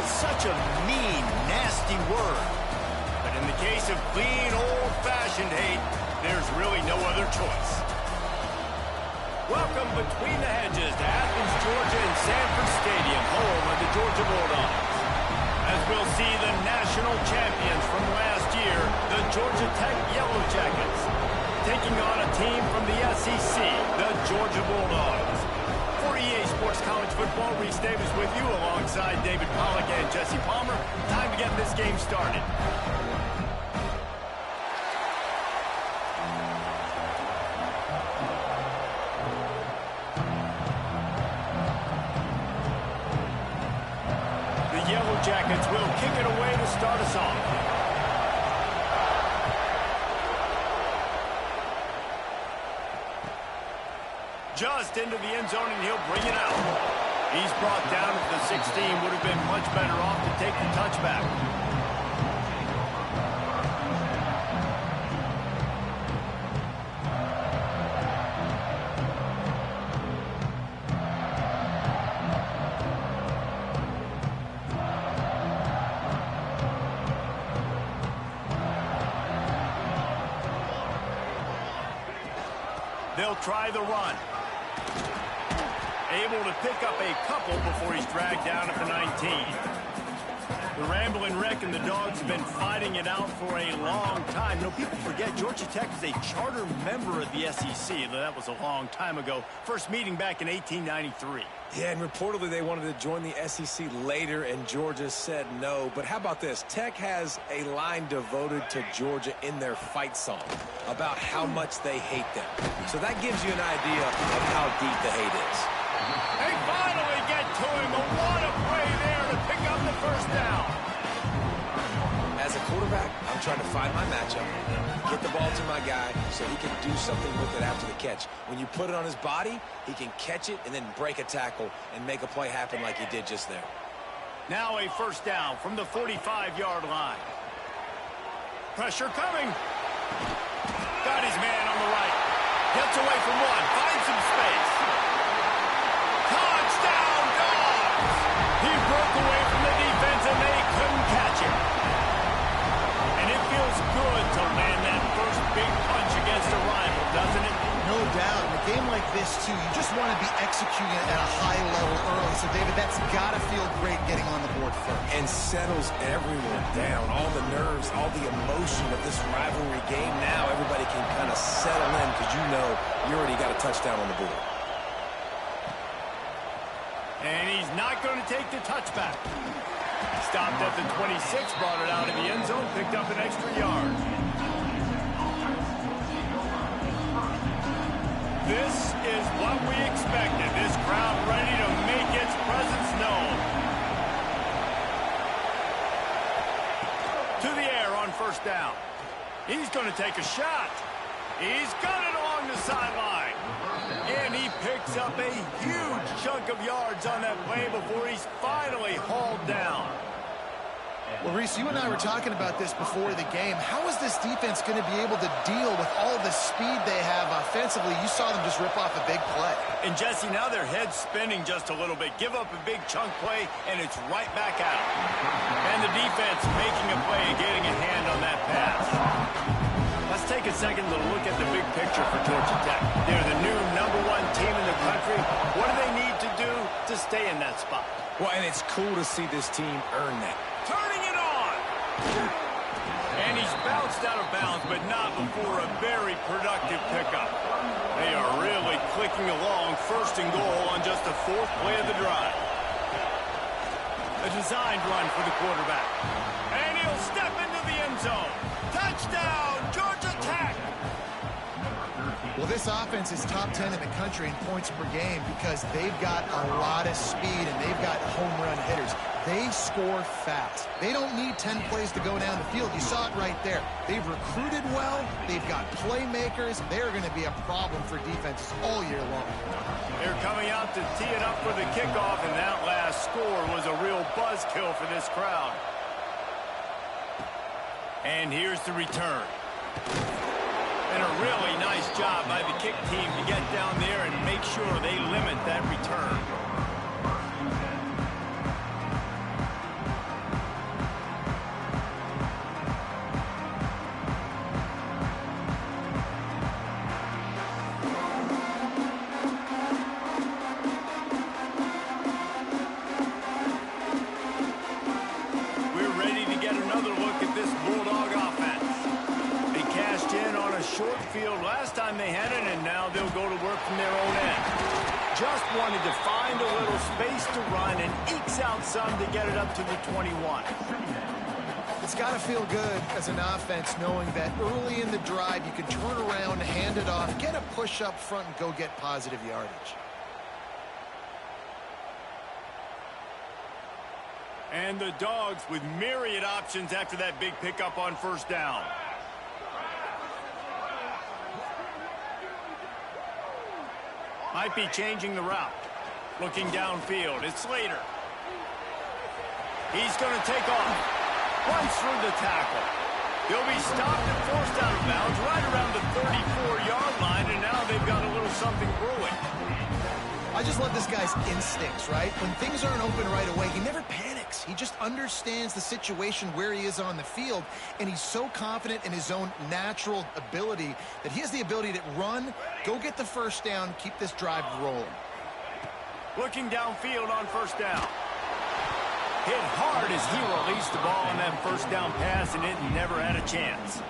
is such a mean, nasty word. But in the case of clean, old-fashioned hate, there's really no other choice. Welcome between the hedges to Athens, Georgia and Sanford Stadium, home of the Georgia Bulldogs. As we'll see the national champions from last year, the Georgia Tech Yellow Jackets, taking on a team from the SEC, the Georgia Bulldogs. For EA Sports College Football, Reese Davis with you alongside David Pollack and Jesse Palmer. Time to get this game started. The Yellow Jackets will kick it away to start us off. Just into the end zone, and he'll bring it out. He's brought down at the 16. Would have been much better off to take the touchback. They'll try the run. Able to pick up a couple before he's dragged down at the 19. The Rambling Wreck and the Dogs have been fighting it out for a long time. You know, people forget Georgia Tech is a charter member of the SEC. That was a long time ago. First meeting back in 1893. Yeah, and reportedly they wanted to join the SEC later, and Georgia said no. But how about this? Tech has a line devoted to Georgia in their fight song about how much they hate them. So that gives you an idea of how deep the hate is. They finally get to him. A lot of play there to pick up the first down. As a quarterback, I'm trying to find my matchup, get the ball to my guy so he can do something with it after the catch. When you put it on his body, he can catch it and then break a tackle and make a play happen like he did just there. Now a first down from the 45-yard line. Pressure coming. Got his man on the right. Gets away from one. Finds some space. Touchdown, Dogs! He broke away from the defense and they couldn't catch him. And it feels good to land that first big punch against a rival, doesn't it? No doubt. In a game like this, too, you just want to be executing at a high level early. So, David, that's got to feel great getting on the board first. And settles everyone down. All the nerves, all the emotion of this rivalry game. Now everybody can kind of settle in because you know you already got a touchdown on the board. And he's not going to take the touchback. Stopped at the 26, brought it out of the end zone, picked up an extra yard. This is what we expected. This crowd ready to make its presence known. To the air on first down. He's going to take a shot. He's got it along the sideline. And he picks up a huge chunk of yards on that play before he's finally hauled down. Well, Reese, you and I were talking about this before the game. How is this defense going to be able to deal with all the speed they have offensively? You saw them just rip off a big play. And, Jesse, now their head's spinning just a little bit. Give up a big chunk play, and it's right back out. And the defense making a play and getting a hand on that pass. Let's take a second to look at the big picture for Georgia Tech. They're the new #1 team in the country. What do they need to do to stay in that spot? Well, and it's cool to see this team earn that. Turning it on! And he's bounced out of bounds, but not before a very productive pickup. They are really clicking along, first and goal on just the 4th play of the drive. A designed run for the quarterback. And he'll step into the end zone. Touchdown, Georgia Tech! Well, this offense is top 10 in the country in points per game because they've got a lot of speed and they've got home run hitters. They score fast. They don't need 10 plays to go down the field. You saw it right there. They've recruited well. They've got playmakers. They're going to be a problem for defenses all year long. They're coming out to tee it up for the kickoff, and that last score was a real buzzkill for this crowd. And here's the return. And a really nice job by the kick team to get down there and make sure they limit that return. short field last time they had it, and now they'll go to work from their own end. Just wanted to find a little space to run and ekes out some to get it up to the 21. It's got to feel good as an offense knowing that early in the drive you can turn around, hand it off, get a push up front, and go get positive yardage. And the Dogs with myriad options after that big pickup on first down. Might be changing the route. Looking downfield, it's Slater. He's going to take off. Runs through the tackle. He'll be stopped and forced out of bounds right around the 34-yard line, and now they've got a little something brewing. I just love this guy's instincts, right? When things aren't open right away, he never panics. He just understands the situation where he is on the field, and he's so confident in his own natural ability that he has the ability to run, go get the first down, keep this drive rolling. Looking downfield on first down. Hit hard as he released the ball on that first down pass, and it never had a chance.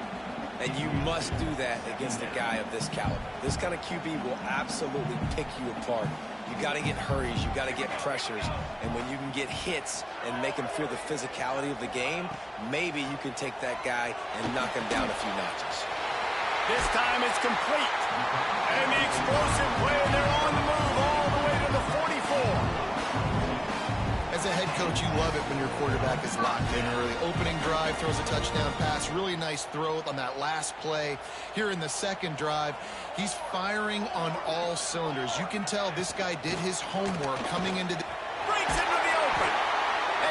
And you must do that against a guy of this caliber. This kind of QB will absolutely pick you apart. You got to get hurries, you got to get pressures, and when you can get hits and make him feel the physicality of the game, maybe you can take that guy and knock him down a few notches. This time it's complete. And the explosive play, they're on the move all the way to the 44. As a head coach, you love it when your quarterback is locked in early. Opening drive, throws a touchdown pass. Really nice throw on that last play. Here in the second drive, he's firing on all cylinders. You can tell this guy did his homework coming into the... Breaks into the open.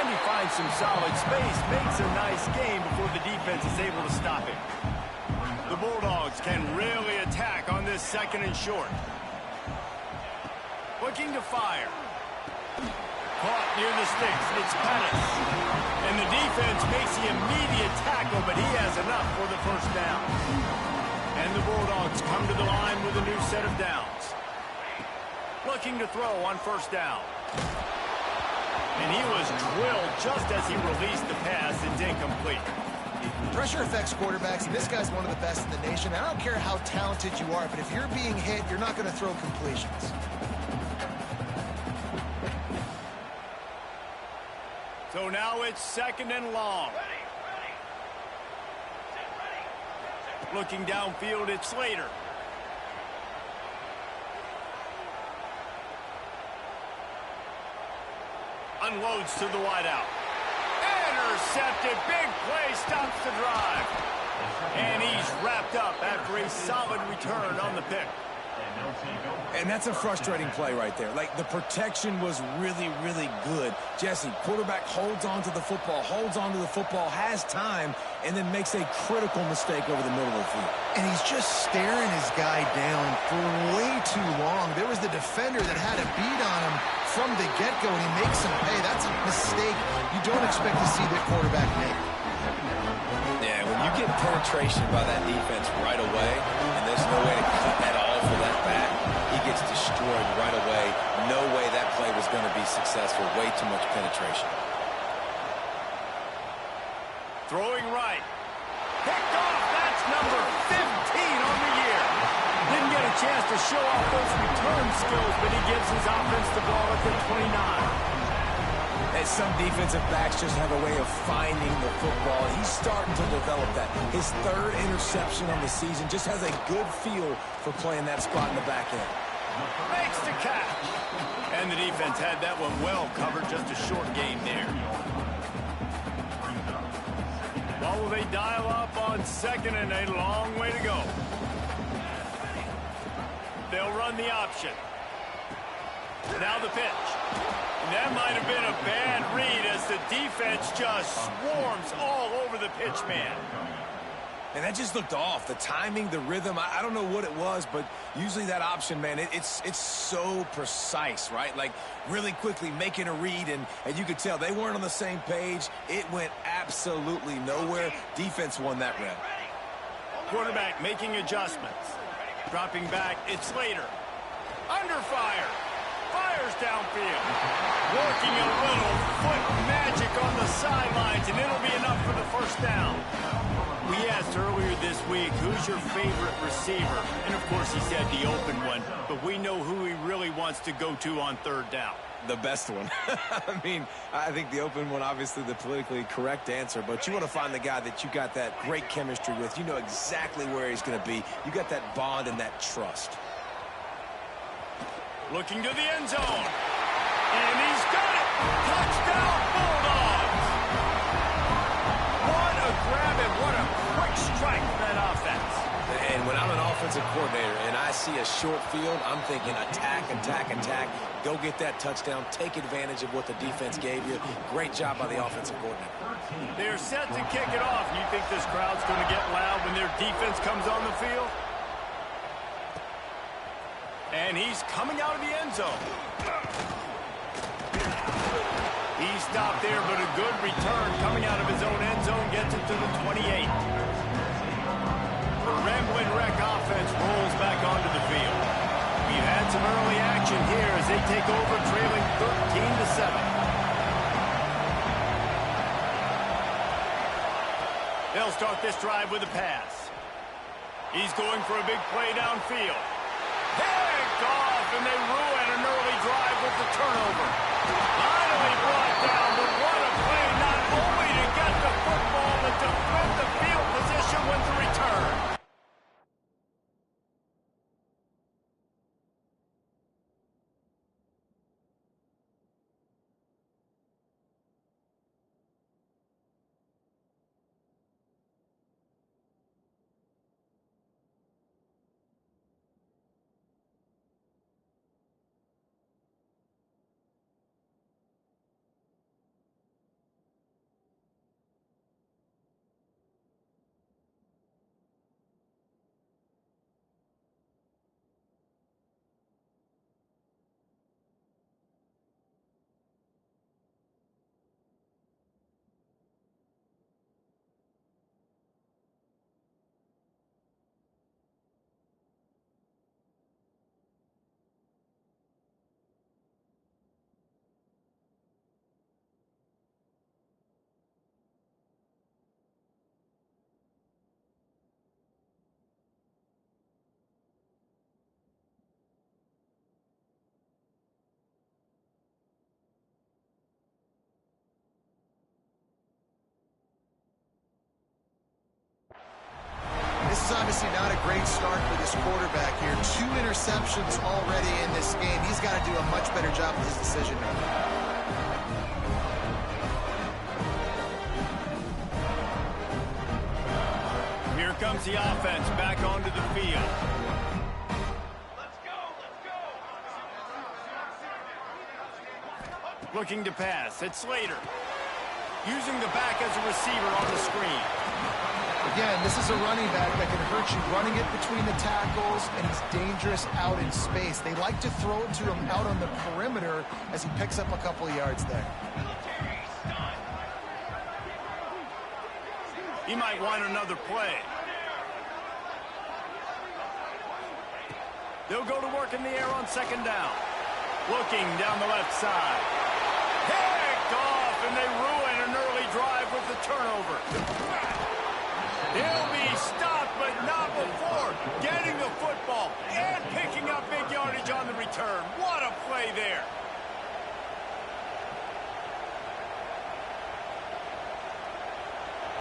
And he finds some solid space. Makes a nice game before the defense is able to stop him. The Bulldogs can really attack on this second and short. Looking to fire. Caught near the sticks. It's Pettis. And the defense makes the immediate tackle, but he has enough for the first down. And the Bulldogs come to the line with a new set of downs. Looking to throw on first down. And he was drilled just as he released the pass. It's incomplete. Pressure affects quarterbacks, and this guy's one of the best in the nation. I don't care how talented you are, but if you're being hit, you're not going to throw completions. So now it's second and long. Looking downfield, it's Slater. Unloads to the wideout. Intercepted. Big play stops the drive. And he's wrapped up after a solid return on the pick. And that's a frustrating play right there. Like, the protection was really, really good. Jesse, quarterback holds on to the football, has time, and then makes a critical mistake over the middle of the field. And he's just staring his guy down for way too long. There was the defender that had a beat on him from the get-go, and he makes him pay. That's a mistake you don't expect to see the quarterback make. Yeah, when you get penetration by that defense right away, and there's no way to cut that all for that back, he gets destroyed right away. No way that play was going to be successful. Way too much penetration. Throwing right. Picked off. That's number 15 on the year. Didn't get a chance to show off those return skills, but he gives his offense the ball at the 29. And some defensive backs just have a way of finding the football. He's starting to develop that. His third interception on the season, just has a good feel for playing that spot in the back end. Makes the catch. And the defense had that one well covered. Just a short gain there. Well, will they dial up on second and a long way to go? They'll run the option. Now the pitch. And that might have been a bad read as the defense just swarms all over the pitch man. And that just looked off. The timing, the rhythm, I don't know what it was, but usually that option, man, it's so precise, right? Like, really quickly making a read, and you could tell they weren't on the same page. It went absolutely nowhere. Defense won that rep. Quarterback making adjustments. Dropping back, it's Slater. Under fire. Fires downfield. Working a little foot magic on the sidelines, and it'll be enough for the first down. We asked earlier this week, who's your favorite receiver? And, of course, he said the open one, but we know who he really wants to go to on third down. The best one. I mean, I think the open one, obviously the politically correct answer, but you want to find the guy that you got that great chemistry with. You know exactly where he's going to be. You got that bond and that trust. Looking to the end zone. And he's got it. Touchdown, Bulldogs. What a grab and what a quick strike for that offense. And when I'm an offensive coordinator and I see a short field, I'm thinking attack, attack, attack. Go get that touchdown. Take advantage of what the defense gave you. Great job by the offensive coordinator. They're set to kick it off. You think this crowd's going to get loud when their defense comes on the field? And he's coming out of the end zone. He stopped there, but a good return coming out of his own end zone gets it to the 28. The Ramblin' Wreck offense rolls back onto the field. We've had some early action here as they take over, trailing 13-7. They'll start this drive with a pass. He's going for a big play downfield. Picked off, and they ruin an early drive with the turnover. Finally brought down, but what a play, not only to get the football, but to flip the field position with the return. This is obviously not a great start for this quarterback here. 2 interceptions already in this game. He's got to do a much better job with his decision making. Here comes the offense back onto the field. Let's go, Looking to pass. It's Slater. Using the back as a receiver on the screen. Again, this is a running back that can hurt you, running it between the tackles, and he's dangerous out in space. They like to throw it to him out on the perimeter as he picks up a couple of yards there. He might want another play. They'll go to work in the air on second down. Looking down the left side. Picked off, and they ruin an early drive with the turnover. He'll be stopped, but not before getting the football and picking up big yardage on the return. What a play there.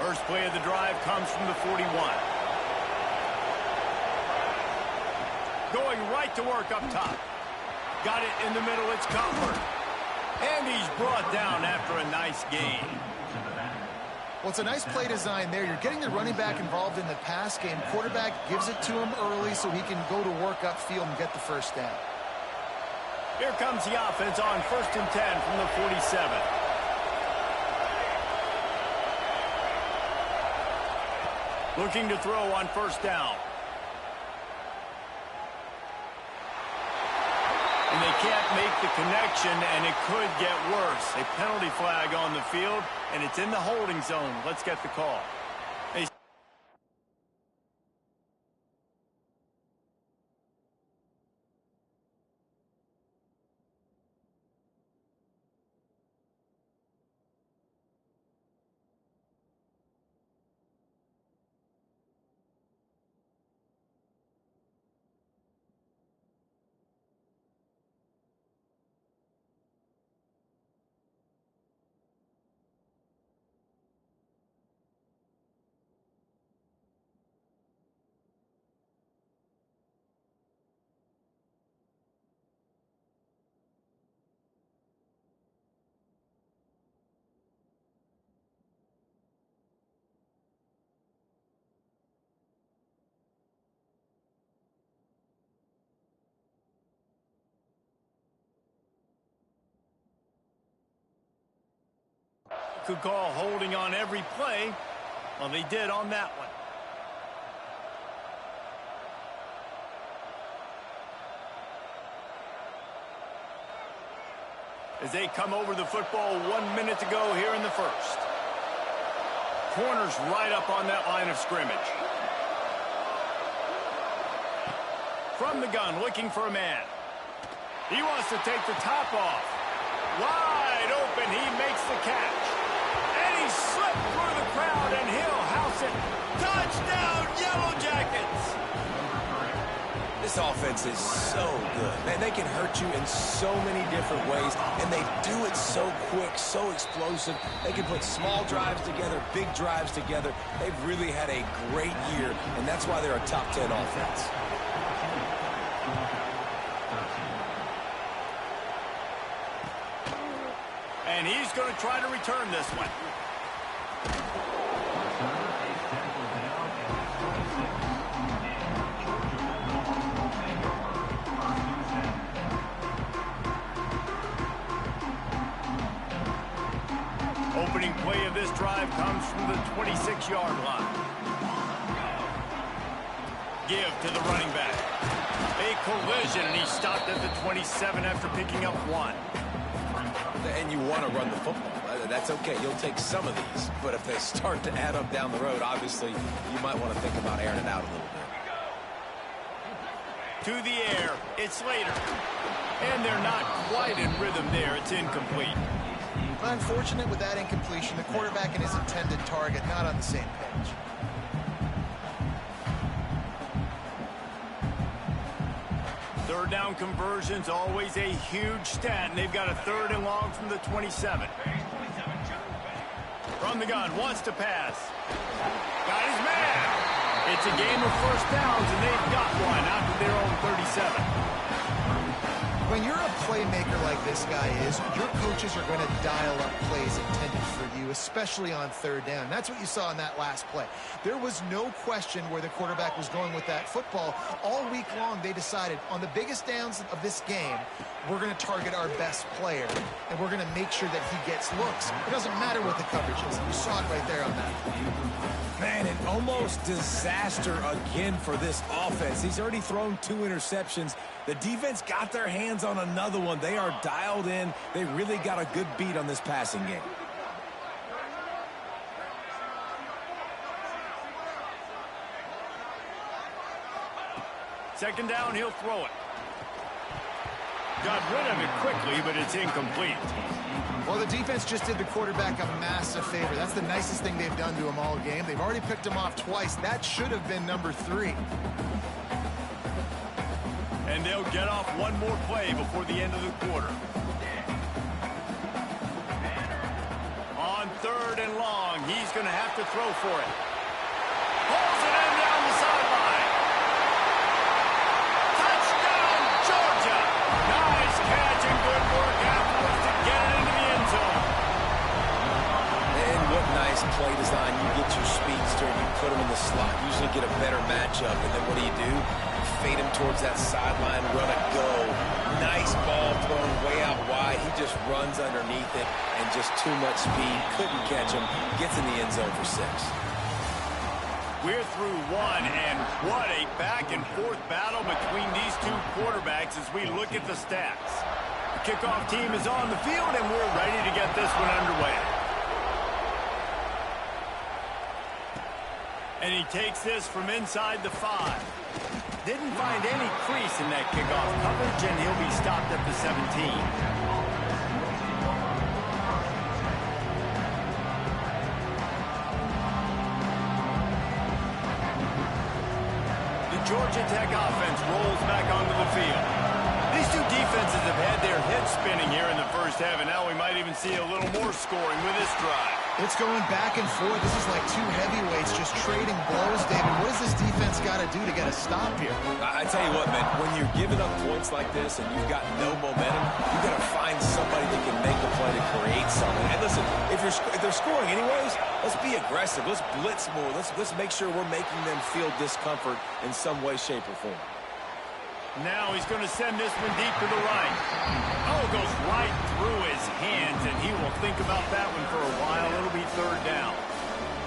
First play of the drive comes from the 41. Going right to work up top. Got it in the middle, it's Cutler. And he's brought down after a nice gain. Well, it's a nice play design there. You're getting the running back involved in the pass game. Quarterback gives it to him early so he can go to work upfield and get the first down. Here comes the offense on 1st and 10 from the 47. Looking to throw on first down. And they can't make the connection, and it could get worse. A penalty flag on the field, and it's in the holding zone. Let's get the call. could call holding on every play. Well, they did on that one. As they come over the football 1 minute to go here in the first. Corners right up on that line of scrimmage. From the gun, looking for a man. He wants to take the top off. Wide open, he makes the catch. And he slipped through the crowd, and he'll house it. Touchdown, Yellow Jackets! This offense is so good. Man, they can hurt you in so many different ways, and they do it so quick, so explosive. They can put small drives together, big drives together. They've really had a great year, and that's why they're a top 10 offense. And he's going to try to return this one. Opening play of this drive comes from the 26-yard line. Give to the running back. A collision, and he stopped at the 27 after picking up 1. And you want to run the football. That's okay. You'll take some of these. But if they start to add up down the road, obviously, you might want to think about airing it out a little bit. To the air, it's Slater. And they're not quite in rhythm there. It's incomplete. Unfortunate with that incompletion. The quarterback and his intended target not on the same page. Third down conversions, always a huge stat, and they've got a 3rd and long from the 27. From the gun, wants to pass. Got his man. It's a game of first downs, and they've got one out to their own 37. When you're a playmaker like this guy is, your coaches are going to dial up plays intended for you, especially on 3rd down. That's what you saw in that last play. There was no question where the quarterback was going with that football. All week long, they decided on the biggest downs of this game, we're going to target our best player, and we're going to make sure that he gets looks. It doesn't matter what the coverage is. You saw it right there on that. Man, an almost disaster again for this offense. He's already thrown 2 interceptions. The defense got their hands on another one. They are dialed in. They really got a good beat on this passing game. Second down, he'll throw it. Got rid of it quickly, but it's incomplete. Well, the defense just did the quarterback a massive favor. That's the nicest thing they've done to him all game. They've already picked him off twice. That should have been number 3. And they'll get off one more play before the end of the quarter. On 3rd and long, he's going to have to throw for it. Pulls it in down the sideline. Touchdown, Georgia! Nice catch and good work afterwards to get it into the end zone. And what nice play design. You get your speedster and you put him in the slot. Usually get a better matchup. And then what do? Fade him towards that sideline, run a go. Nice ball thrown way out wide. He just runs underneath it and just too much speed. Couldn't catch him. Gets in the end zone for 6. We're through 1, and what a back-and-forth battle between these two quarterbacks as we look at the stats. The kickoff team is on the field, and we're ready to get this one underway. And he takes this from inside the 5. Didn't find any crease in that kickoff coverage, and he'll be stopped at the 17. The Georgia Tech offense rolls back onto the field. These two defenses have had their heads spinning here in the first half, and now we might even see a little more scoring with this drive. It's going back and forth. This is like 2 heavyweights just trading blows, David. What does this defense got to do to get a stop here? I tell you what, man, when you're giving up points like this and you've got no momentum, you've got to find somebody that can make a play to create something. And listen, if they're scoring anyways, let's be aggressive. Let's blitz more. Let's make sure we're making them feel discomfort in some way, shape, or form. Now he's going to send this one deep to the right. Oh, it goes right through his hands, and he will think about that one for a while. It'll be third down.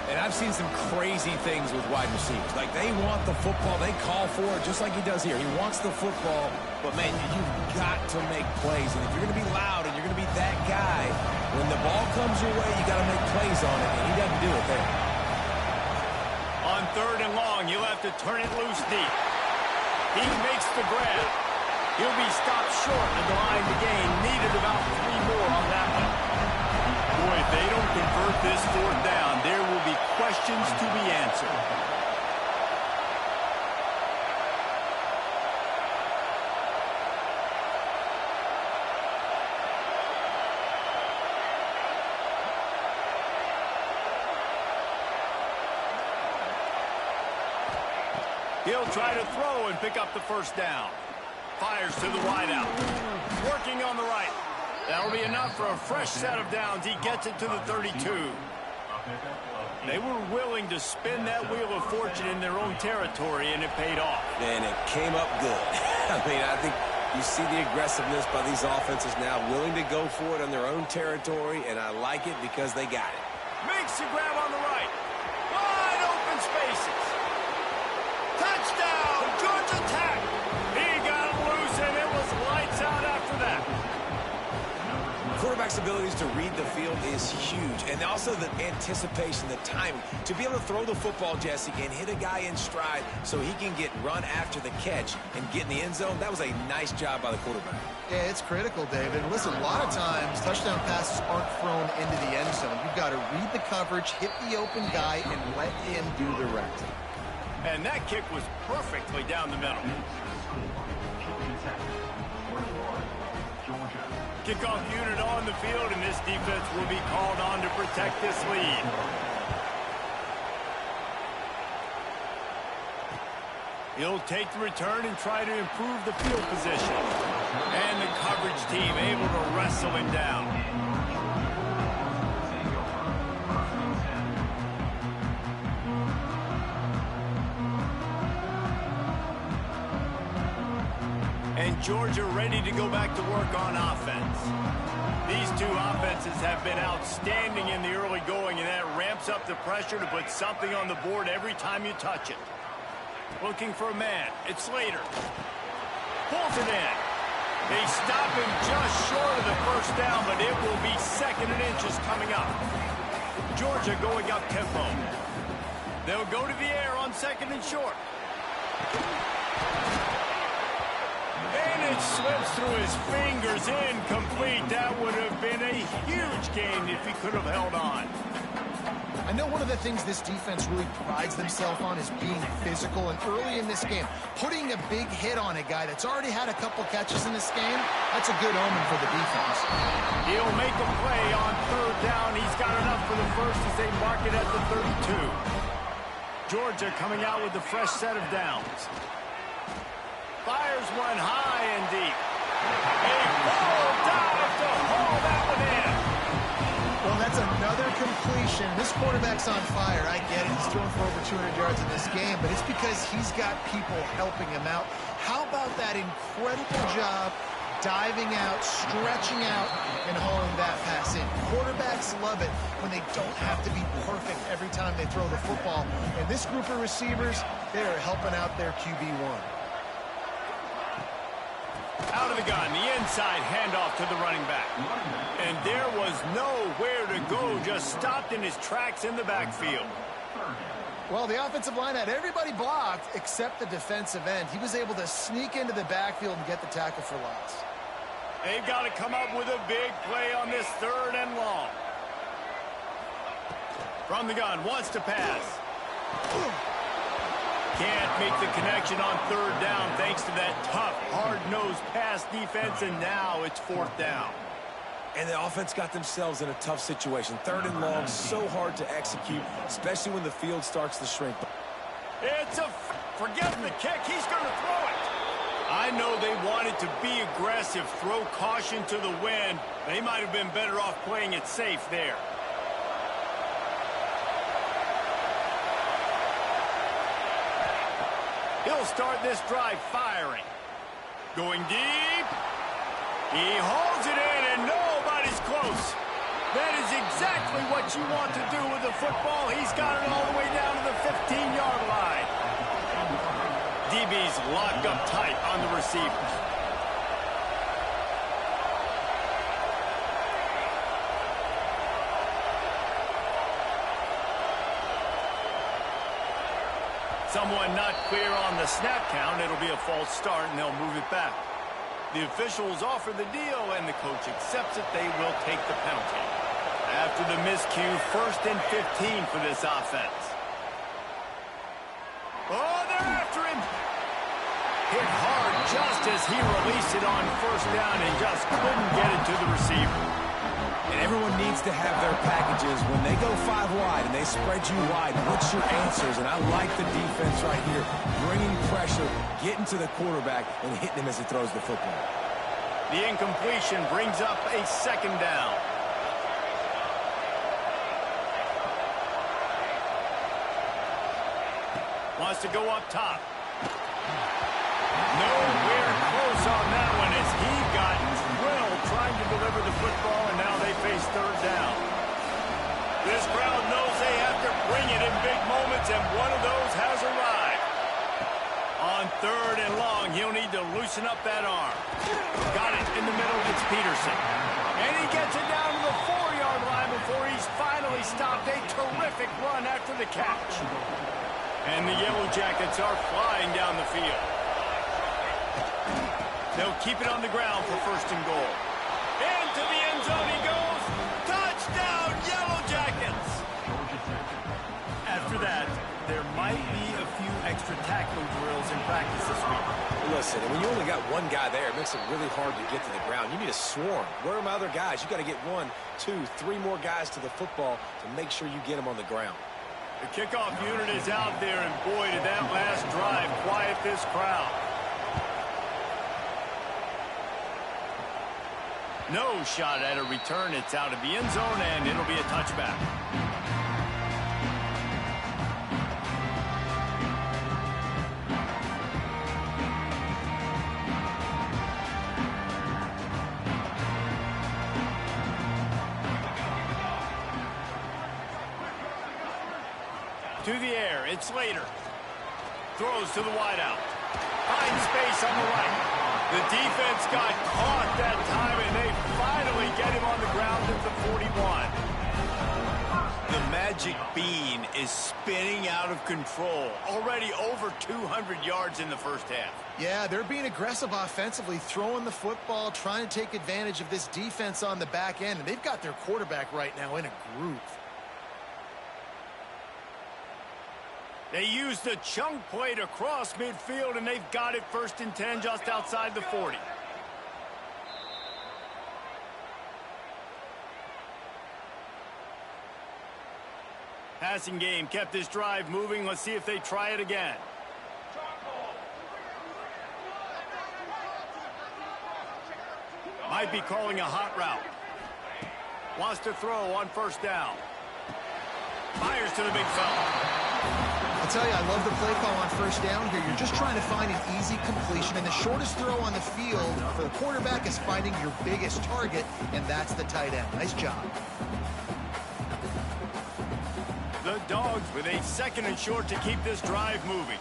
And I've seen some crazy things with wide receivers. Like, they want the football. They call for it just like he does here. He wants the football, but, man, you've got to make plays. And if you're going to be loud and you're going to be that guy, when the ball comes your way, you got to make plays on it, and he doesn't do it there. On third and long, you'll have to turn it loose deep. He makes the grab. He'll be stopped short of the line to gain. Needed about 3 more on that one. Boy, if they don't convert this fourth down, there will be questions to be answered. He'll try to throw and pick up the first down. Fires to the wideout. Working on the right. That'll be enough for a fresh set of downs. He gets it to the 32. They were willing to spin that wheel of fortune in their own territory, and it paid off. And it came up good. I mean, I think you see the aggressiveness by these offenses now, willing to go for it on their own territory, and I like it because they got it. Makes the grab on the right. Wide open spaces. Touchdown, Georgia Tech. He got him loose, and it was lights out after that. Quarterback's abilities to read the field is huge, and also the anticipation, the timing. To be able to throw the football, Jesse, and hit a guy in stride so he can get run after the catch and get in the end zone, that was a nice job by the quarterback. Yeah, it's critical, David. Listen, a lot of times touchdown passes aren't thrown into the end zone. You've got to read the coverage, hit the open guy, and let him do the rest. And that kick was perfectly down the middle. Kickoff unit on the field, and this defense will be called on to protect this lead. He'll take the return and try to improve the field position. And the coverage team able to wrestle him down. And Georgia ready to go back to work on offense. These two offenses have been outstanding in the early going, and that ramps up the pressure to put something on the board every time you touch it. Looking for a man. It's Slater. Pulls it in. They stop him just short of the first down, but it will be 2nd and inches coming up. Georgia going up tempo. They'll go to the air on 2nd and short. And it slips through his fingers, incomplete. That would have been a huge gain if he could have held on. I know one of the things this defense really prides themselves on is being physical, and early in this game, putting a big hit on a guy that's already had a couple catches in this game, that's a good omen for the defense. He'll make a play on 3rd down. He's got enough for the first as they mark it at the 32. Georgia coming out with a fresh set of downs. Fires one high and deep. A full dive to haul that one in. Well, that's another completion. This quarterback's on fire. I get it. He's thrown for over 200 yards in this game, but it's because he's got people helping him out. How about that incredible job diving out, stretching out, and hauling that pass in? Quarterbacks love it when they don't have to be perfect every time they throw the football. And this group of receivers, they're helping out their QB1. Out of the gun, the inside handoff to the running back. And there was nowhere to go, just stopped in his tracks in the backfield. Well, the offensive line had everybody blocked except the defensive end. He was able to sneak into the backfield and get the tackle for loss. They've got to come up with a big play on this 3rd and long. From the gun, wants to pass. Can't make the connection on 3rd down thanks to that tough, hard-nosed pass defense, and now it's 4th down. And the offense got themselves in a tough situation. 3rd and long, so hard to execute, especially when the field starts to shrink. It's forget the kick. He's going to throw it. I know they wanted to be aggressive, throw caution to the wind. They might have been better off playing it safe there. He'll start this drive firing. Going deep. He hauls it in, and nobody's close. That is exactly what you want to do with the football. He's got it all the way down to the 15-yard line. DB's locked up tight on the receivers. Someone not clear on the snap count. It'll be a false start, and they'll move it back. The officials offer the deal, and the coach accepts it. They will take the penalty. After the miscue, 1st and 15 for this offense. Oh, they're after him. Hit hard just as he released it on 1st down and just couldn't get it to the receiver. And everyone needs to have their packages. When they go 5 wide and they spread you wide, what's your answers? And I like the defense right here, bringing pressure, getting to the quarterback, and hitting him as he throws the football. The incompletion brings up a 2nd down. Wants to go up top. Nowhere close on that one as he got drilled trying to deliver the football, and now they face 3rd down. This crowd knows they have to bring it in big moments, and one of those has arrived. On 3rd and long, he'll need to loosen up that arm. Got it in the middle. It's Peterson. And he gets it down to the 4-yard line before he's finally stopped. A terrific run after the catch. And the Yellow Jackets are flying down the field. They'll keep it on the ground for 1st and goal. Into the end zone he goes. Touchdown, Yellow Jackets! After that, there might be a few extra tackling drills in practice this week. Listen, when you only got one guy there, it makes it really hard to get to the ground. You need a swarm. Where are my other guys? You got to get 1, 2, 3 more guys to the football to make sure you get them on the ground. The kickoff unit is out there, and boy, did that last drive quiet this crowd. No shot at a return. It's out of the end zone, and it'll be a touchback. To the air, it's Slater. Throws to the wideout. Finds space on the right. The defense got caught that time, and they finally get him on the ground at the 41. The magic bean is spinning out of control. Already over 200 yards in the 1st half. Yeah, they're being aggressive offensively, throwing the football, trying to take advantage of this defense on the back end, and they've got their quarterback right now in a groove. They used the chunk play to cross midfield, and they've got it 1st and 10 just outside the 40. Passing game kept this drive moving. Let's see if they try it again. Might be calling a hot route. Wants to throw on 1st down. Fires to the big fella. I'll tell you, I love the play call on 1st down here. You're just trying to find an easy completion, and the shortest throw on the field for the quarterback is finding your biggest target, and that's the tight end. Nice job. The Dogs with a 2nd and short to keep this drive moving.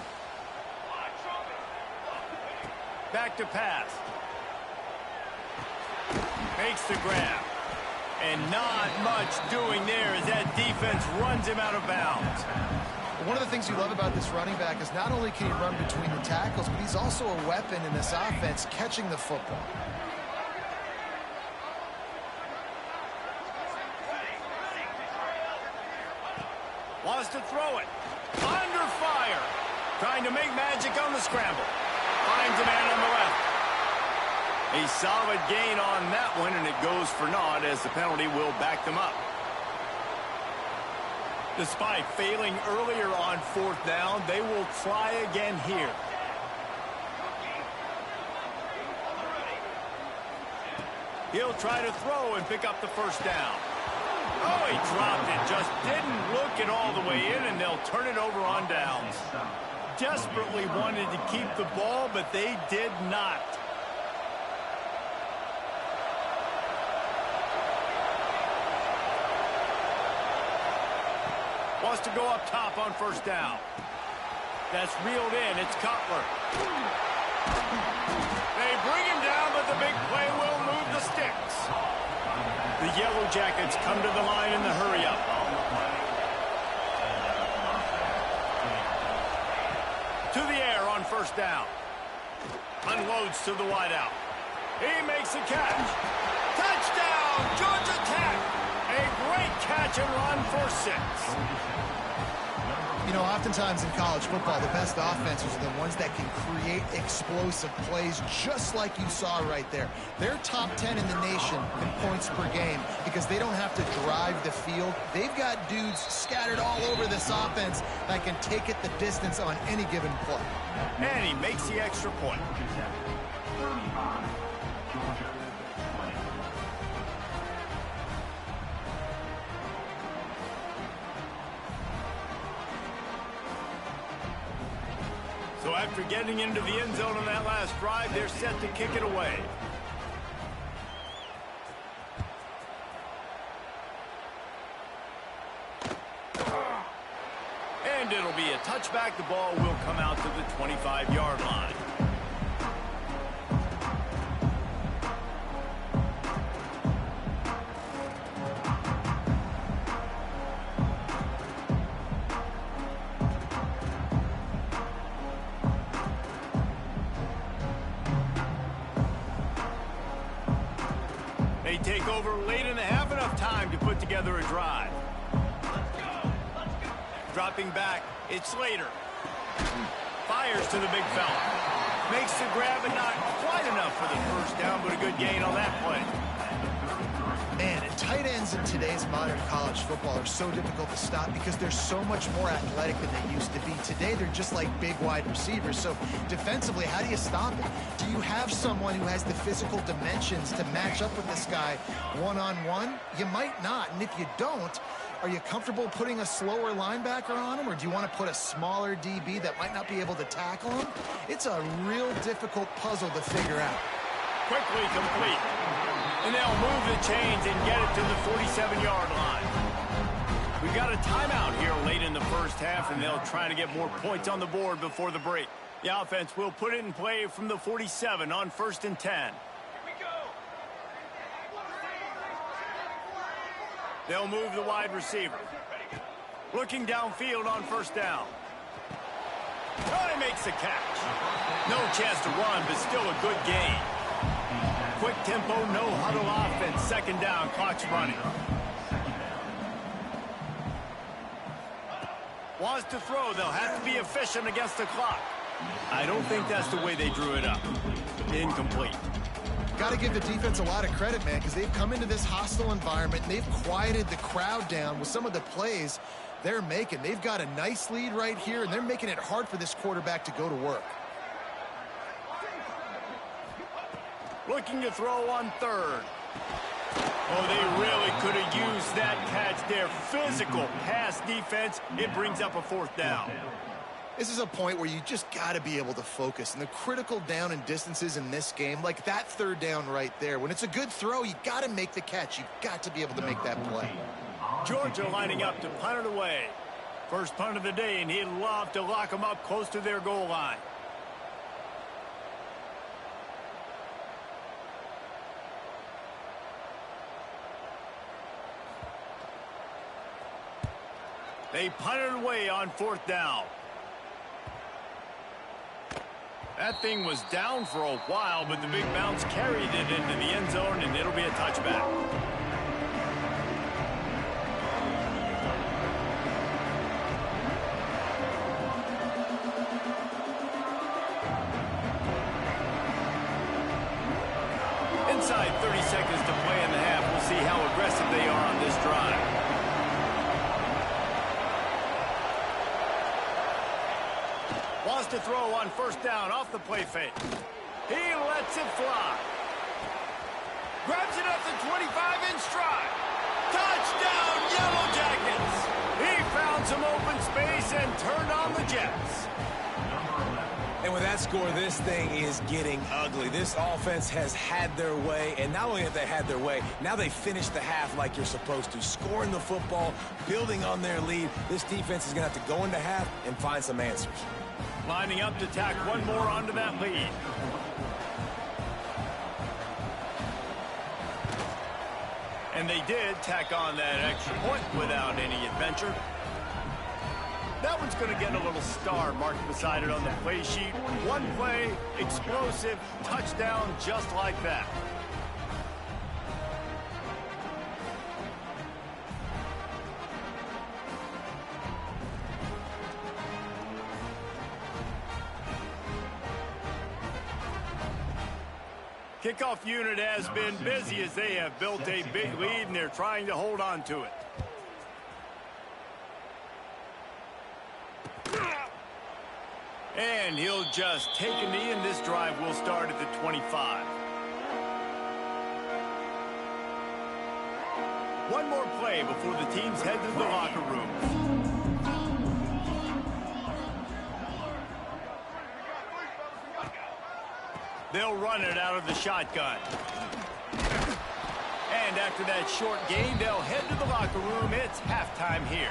Back to pass. Makes the grab. And not much doing there as that defense runs him out of bounds. One of the things you love about this running back is not only can he run between the tackles, but he's also a weapon in this offense, catching the football. Wants to throw it. Under fire. Trying to make magic on the scramble. Finds a man on the left. A solid gain on that one, and it goes for naught as the penalty will back them up. Despite failing earlier on 4th down, they will try again here. He'll try to throw and pick up the 1st down. Oh, he dropped it. Just didn't look it all the way in, and they'll turn it over on downs. Desperately wanted to keep the ball, but they did not. Wants to go up top on first down. That's reeled in. It's Cutler. They bring him down, but the big play will move the sticks. The Yellow Jackets come to the line in the hurry-up. To the air on first down. Unloads to the wideout. He makes a catch. Touchdown, Georgia Tech. A great catch and run for 6. You know, oftentimes in college football, the best offenses are the ones that can create explosive plays, just like you saw right there. They're top 10 in the nation in points per game because they don't have to drive the field. They've got dudes scattered all over this offense that can take it the distance on any given play. And he makes the extra point. So after getting into the end zone on that last drive, they're set to kick it away. And it'll be a touchback. The ball will come out to the 25-yard line. They take over late in the half, enough time to put together a drive. Dropping back, it's Slater. Fires to the big fella. Makes the grab, but not quite enough for the first down, but a good gain on that play. Man, and tight ends in today's modern college football are so difficult to stop because they're so much more athletic than they used to be. Today, they're just like big wide receivers. So defensively, how do you stop it? Do you have someone who has the physical dimensions to match up with this guy one-on-one? You might not, and if you don't, are you comfortable putting a slower linebacker on him, or do you want to put a smaller DB that might not be able to tackle him? It's a real difficult puzzle to figure out. Quickly complete. And they'll move the chains and get it to the 47-yard line. We've got a timeout here late in the first half, and they'll try to get more points on the board before the break. The offense will put it in play from the 47 on 1st and 10. They'll move the wide receiver. Looking downfield on first down. Oh, he makes the catch. No chance to run, but still a good gain. Quick tempo, no huddle offense. Second down, clock's running. Wants to throw. They'll have to be efficient against the clock. I don't think that's the way they drew it up. Incomplete. Got to give the defense a lot of credit, man, because they've come into this hostile environment and they've quieted the crowd down with some of the plays they're making. They've got a nice lead right here, and they're making it hard for this quarterback to go to work. Looking to throw on 3rd. Oh, they really could have used that catch there. Physical pass defense. It brings up a 4th down. This is a point where you just got to be able to focus. And the critical down and distances in this game, like that 3rd down right there, when it's a good throw, you got to make the catch. You've got to be able to make that play. Georgia lining up to punt it away. First punt of the day, and he'd love to lock them up close to their goal line. They punt it away on 4th down. That thing was down for a while, but the big bounce carried it into the end zone, and it'll be a touchback. Inside 30 seconds to play in the half. We'll see how aggressive they are on this drive. Wants to throw on 1st down off the play fake. He lets it fly. Grabs it up the 25 in stride. Touchdown, Yellow Jackets. He found some open space and turned on the Jets. And with that score, this thing is getting ugly. This offense has had their way, and not only have they had their way, now they finished the half like you're supposed to, scoring the football, building on their lead. This defense is going to have to go into half and find some answers. Lining up to tack one more onto that lead. And they did tack on that extra point without any adventure. That one's going to get a little star marked beside it on the play sheet. One play, explosive, touchdown, just like that. Kickoff unit has been busy as they have built a big lead, and they're trying to hold on to it. And he'll just take a knee, and this drive will start at the 25. One more play before the teams head to the locker room. They'll run it out of the shotgun. And after that short gain, they'll head to the locker room. It's halftime here.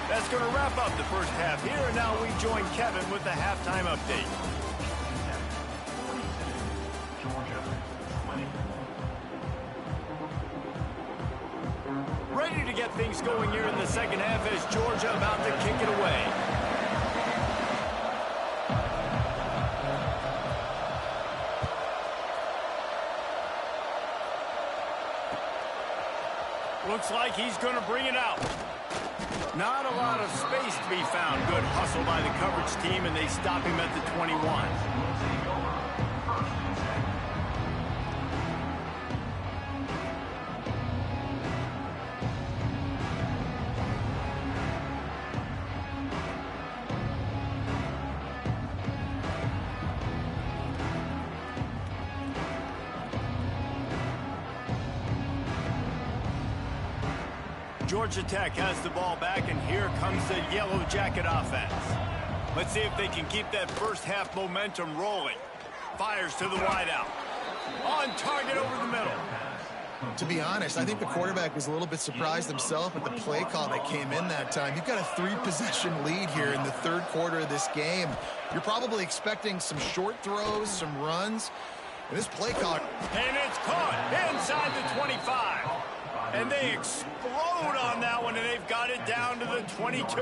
That's going to wrap up the first half here, and now we join Kevin with the halftime update. Ready to get things going here in the second half as Georgia about to kick it away. Looks like he's going to bring it out. Not a lot of space to be found. Good hustle by the coverage team, and they stop him at the 21. Georgia Tech has the ball back, and here comes the Yellow Jacket offense. Let's see if they can keep that first half momentum rolling. Fires to the wideout. On target over the middle. To be honest, I think the quarterback was a little bit surprised himself at the play call that came in that time. You've got a 3-possession lead here in the third quarter of this game. You're probably expecting some short throws, some runs. And this play call... And it's caught inside the 25. And they explode on that one, and they've got it down to the 22.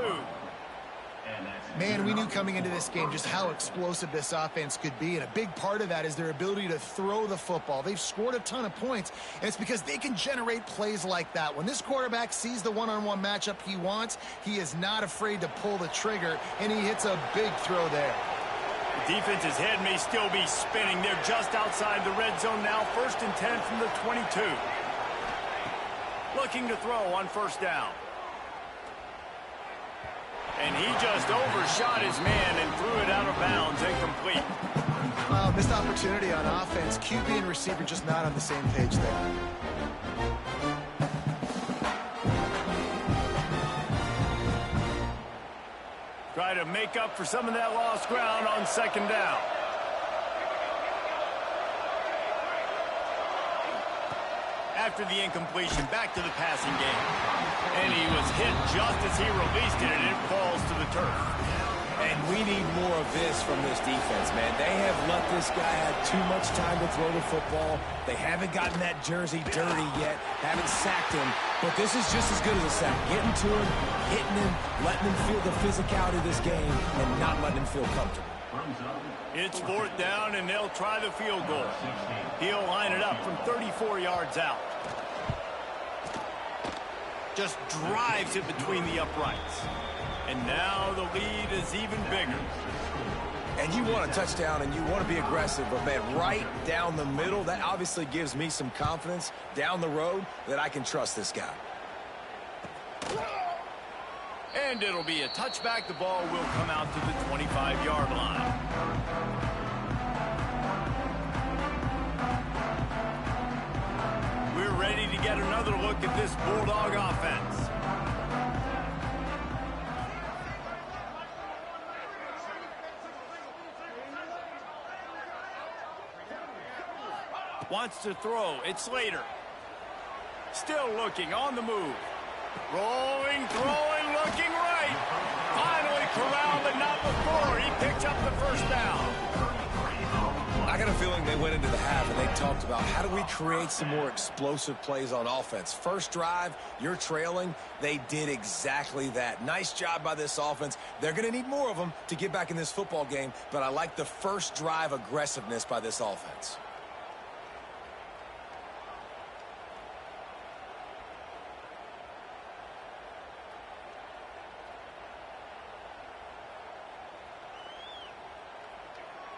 Man, we knew coming into this game just how explosive this offense could be, and a big part of that is their ability to throw the football. They've scored a ton of points, and it's because they can generate plays like that. When this quarterback sees the one-on-one matchup he wants, he is not afraid to pull the trigger, and he hits a big throw there. The defense's head may still be spinning. They're just outside the red zone now, 1st and 10 from the 22. Looking to throw on first down. And he just overshot his man and threw it out of bounds, incomplete. Well, missed opportunity on offense. QB and receiver just not on the same page there. Try to make up for some of that lost ground on second down. After the incompletion, back to the passing game. And he was hit just as he released it, and it falls to the turf. And we need more of this from this defense, man. They have let this guy have too much time to throw the football. They haven't gotten that jersey dirty yet, haven't sacked him. But this is just as good as a sack. Getting to him, hitting him, letting him feel the physicality of this game, and not letting him feel comfortable. It's 4th down, and they'll try the field goal. He'll line it up from 34 yards out. Just drives it between the uprights. And now the lead is even bigger. And you want a touchdown, and you want to be aggressive, but, man, right down the middle, that obviously gives me some confidence down the road that I can trust this guy. And it'll be a touchback. The ball will come out to the 25-yard line. We're ready to get another look at this Bulldog offense. Wants to throw. It's Slater. Still looking on the move. Rolling, throwing, looking right. Finally corralled, but not before. He picked up the first down. I got a feeling they went into the half and they talked about how do we create some more explosive plays on offense. First drive, you're trailing. They did exactly that. Nice job by this offense. They're going to need more of them to get back in this football game, but I like the first drive aggressiveness by this offense.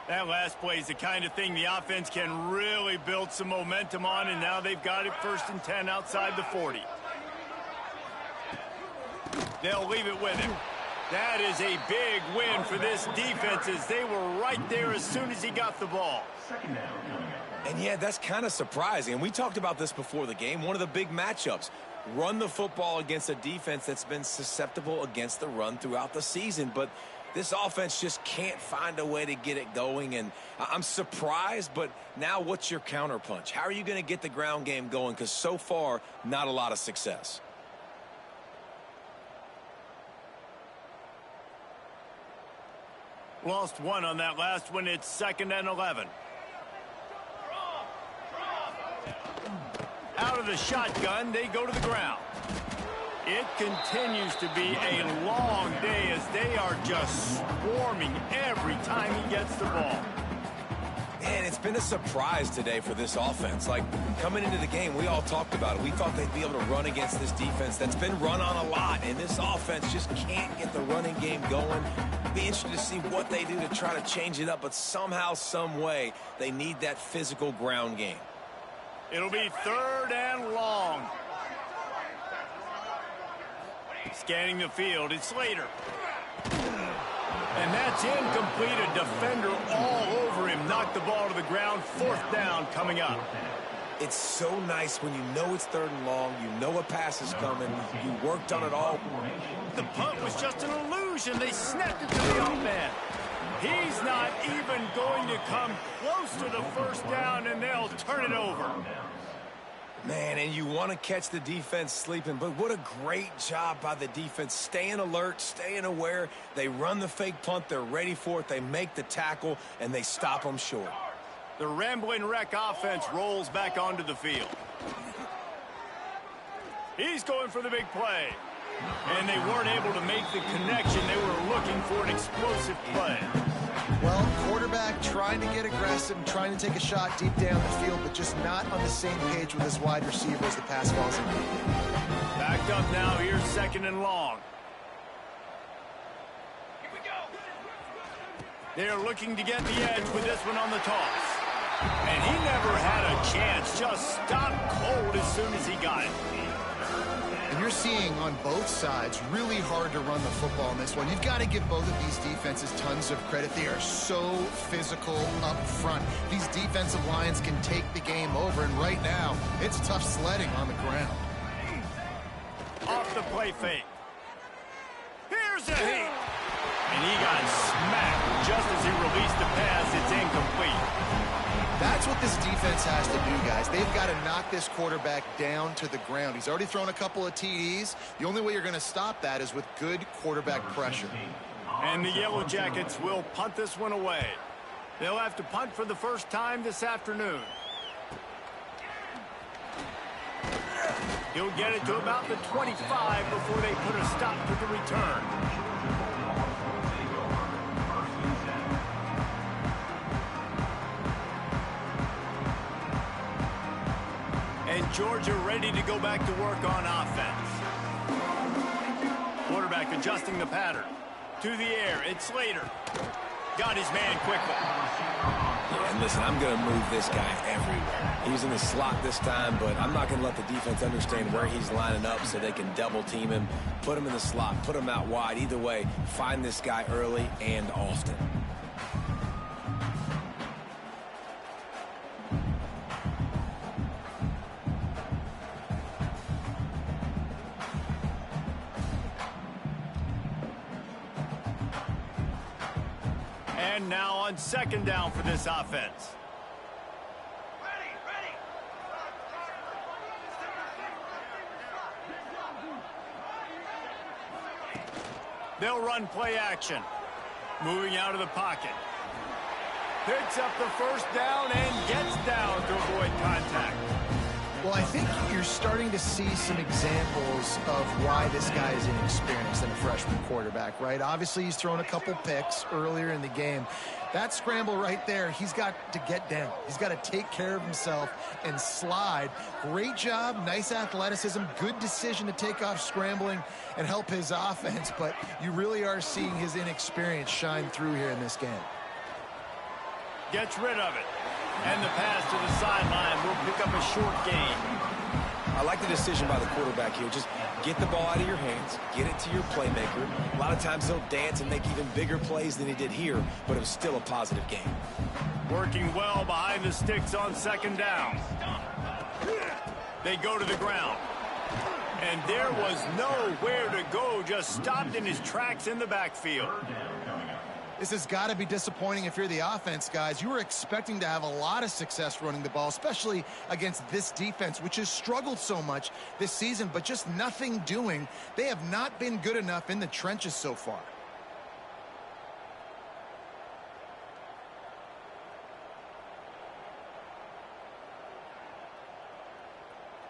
That last play is the kind of thing the offense can really build some momentum on, and now they've got it 1st and 10 outside the 40. They'll leave it with him. That is a big win for this defense as they were right there as soon as he got the ball. And yeah, that's kind of surprising. And we talked about this before the game. One of the big matchups. Run the football against a defense that's been susceptible against the run throughout the season. But this offense just can't find a way to get it going, and I'm surprised, but now what's your counterpunch? How are you going to get the ground game going? Because so far, not a lot of success. Lost one on that last one. It's 2nd and 11. Out of the shotgun, they go to the ground. It continues to be a long day as they are just swarming every time he gets the ball. Man, it's been a surprise today for this offense. Like, coming into the game, we all talked about it. We thought they'd be able to run against this defense that's been run on a lot, and this offense just can't get the running game going. Be interested to see what they do to try to change it up, but somehow, some way, they need that physical ground game. It'll be 3rd and long. Scanning the field, it's Slater. And that's incomplete. A defender all over him. Knocked the ball to the ground. 4th down coming up. It's so nice when you know it's 3rd and long, you know a pass is coming, you worked on it all. The punt was just an illusion. They snapped it to the off man. He's not even going to come close to the 1st down, and they'll turn it over. Man, and you want to catch the defense sleeping, but what a great job by the defense. Staying alert, staying aware. They run the fake punt. They're ready for it. They make the tackle, and they stop them short. The Rambling Wreck offense rolls back onto the field. He's going for the big play. And they weren't able to make the connection. They were looking for an explosive play. Well, quarterback trying to get aggressive and trying to take a shot deep down the field, but just not on the same page with his wide receiver as the pass falls in. Backed up now. Here's 2nd and long. Here we go. They're looking to get the edge with this one on the toss. And he never had a chance. Just stopped cold as soon as he got it. And you're seeing on both sides really hard to run the football in this one. You've got to give both of these defenses tons of credit. They are so physical up front. These defensive lines can take the game over, and right now, it's tough sledding on the ground. Off the play fake. Here's a hit. And he got smacked just as he released the pass. It's incomplete. That's what this defense has to do, guys. They've got to knock this quarterback down to the ground. He's already thrown a couple of TDs. The only way you're going to stop that is with good quarterback pressure. And the Yellow Jackets will punt this one away. They'll have to punt for the first time this afternoon. He'll get it to about the 25 before they put a stop to the return. And Georgia ready to go back to work on offense. Quarterback adjusting the pattern. To the air, it's Slater. Got his man quickly. Yeah, and listen, I'm going to move this guy everywhere. He's in the slot this time, but I'm not going to let the defense understand where he's lining up so they can double team him, put him in the slot, put him out wide. Either way, find this guy early and often. And now on 2nd down for this offense. Ready. They'll run play action. Moving out of the pocket. Picks up the first down and gets down to avoid contact. Well, I think you're starting to see some examples of why this guy is inexperienced in a freshman quarterback, right? Obviously, he's thrown a couple picks earlier in the game. That scramble right there, he's got to get down. He's got to take care of himself and slide. Great job, nice athleticism, good decision to take off scrambling and help his offense, but you really are seeing his inexperience shine through here in this game. Gets rid of it. And the pass to the sideline will pick up a short gain. I like the decision by the quarterback here. Just get the ball out of your hands, get it to your playmaker. A lot of times he'll dance and make even bigger plays than he did here, but it was still a positive game. Working well behind the sticks on second down. They go to the ground. And there was nowhere to go, just stopped in his tracks in the backfield. This has got to be disappointing if you're the offense, guys. You were expecting to have a lot of success running the ball, especially against this defense, which has struggled so much this season, but just nothing doing. They have not been good enough in the trenches so far.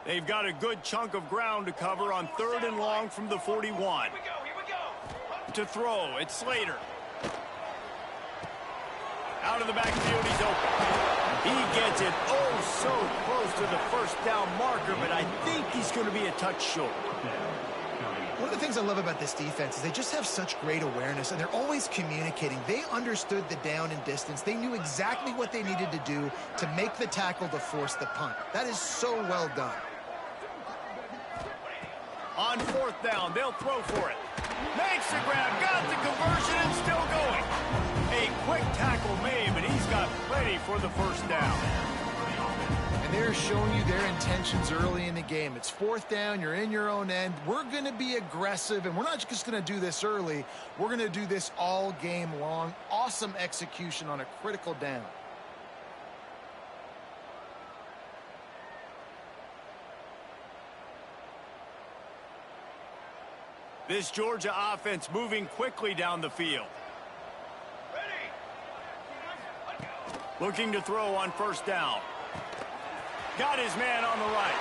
They've got a good chunk of ground to cover on 3rd and long from the 41. Here we go. To throw, it's Slater. Out of the backfield, he's open. He gets it so close to the first down marker, but I think he's going to be a touch short. One of the things I love about this defense is they just have such great awareness, and they're always communicating. They understood the down and distance. They knew exactly what they needed to do to make the tackle to force the punt. That is so well done. On 4th down, they'll throw for it. Makes the grab, got the conversion, and still going. A quick tackle made, but he's got plenty for the first down. And they're showing you their intentions early in the game. It's 4th down, you're in your own end. We're going to be aggressive, and we're not just going to do this early. We're going to do this all game long. Awesome execution on a critical down. This Georgia offense moving quickly down the field. Looking to throw on 1st down. Got his man on the right.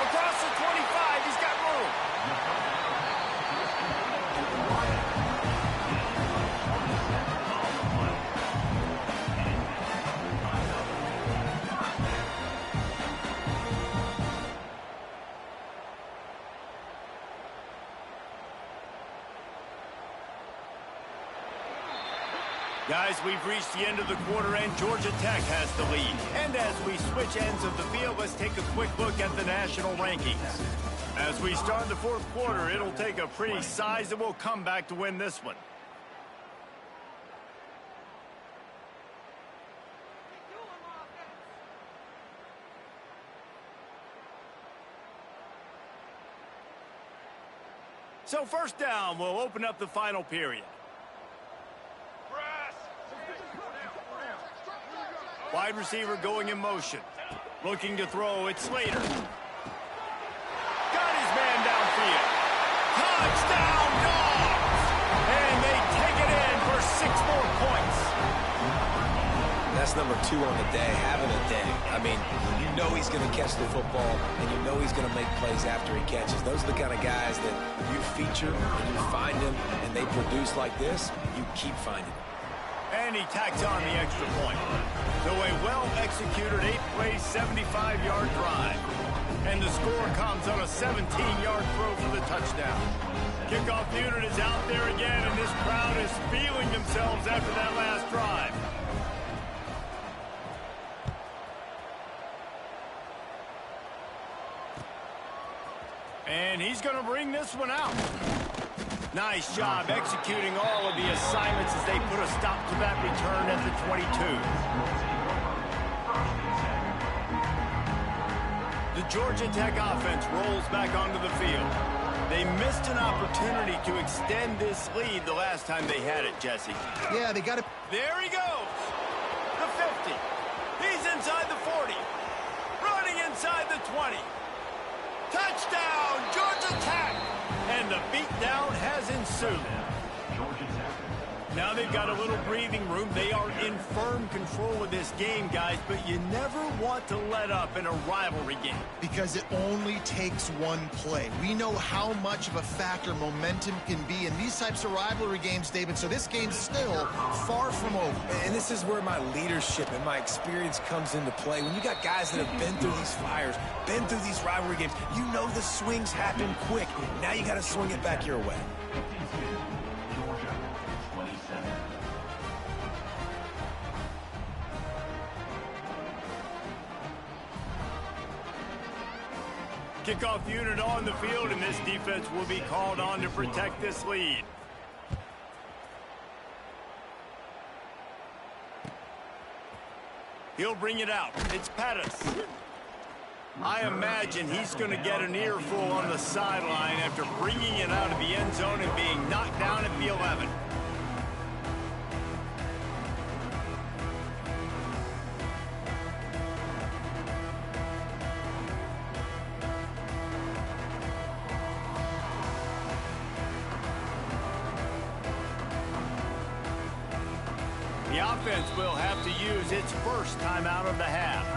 Across the 25, he's got room. Guys, we've reached the end of the quarter, and Georgia Tech has the lead. And as we switch ends of the field, let's take a quick look at the national rankings. As we start the 4th quarter, it'll take a pretty sizable comeback to win this one. So 1st down will open up the final period. Wide receiver going in motion. Looking to throw, it's Slater. Got his man downfield. Touchdown, Dogs! And they take it in for 6 more points. That's number 2 on the day, having a day. I mean, you know he's going to catch the football, and you know he's going to make plays after he catches. Those are the kind of guys that you feature, and you find them, and they produce like this, you keep finding them. And he tacks on the extra point. So a well-executed 8-play, 75-yard drive. And the score comes on a 17-yard throw for the touchdown. Kickoff unit is out there again, and this crowd is feeling themselves after that last drive. And he's going to bring this one out. Nice job executing all of the assignments as they put a stop to that return at the 22. The Georgia Tech offense rolls back onto the field. They missed an opportunity to extend this lead the last time they had it, Jesse. Yeah, they got it. There he goes. The 50. He's inside the 40. Running inside the 20. Touchdown, Georgia Tech! And the beatdown has ensued. Now they've got a little breathing room. They are in firm control of this game, guys, but you never want to let up in a rivalry game. Because it only takes one play. We know how much of a factor momentum can be in these types of rivalry games, David, so this game's still far from over. And this is where my leadership and my experience comes into play. When you got guys that have been through these fires, been through these rivalry games, you know the swings happen quick. Now you got to swing it back your way. Kickoff unit on the field, and this defense will be called on to protect this lead. He'll bring it out. It's Pettis. I imagine he's going to get an earful on the sideline after bringing it out of the end zone and being knocked down at the 11. The offense will have to use its first timeout of the half.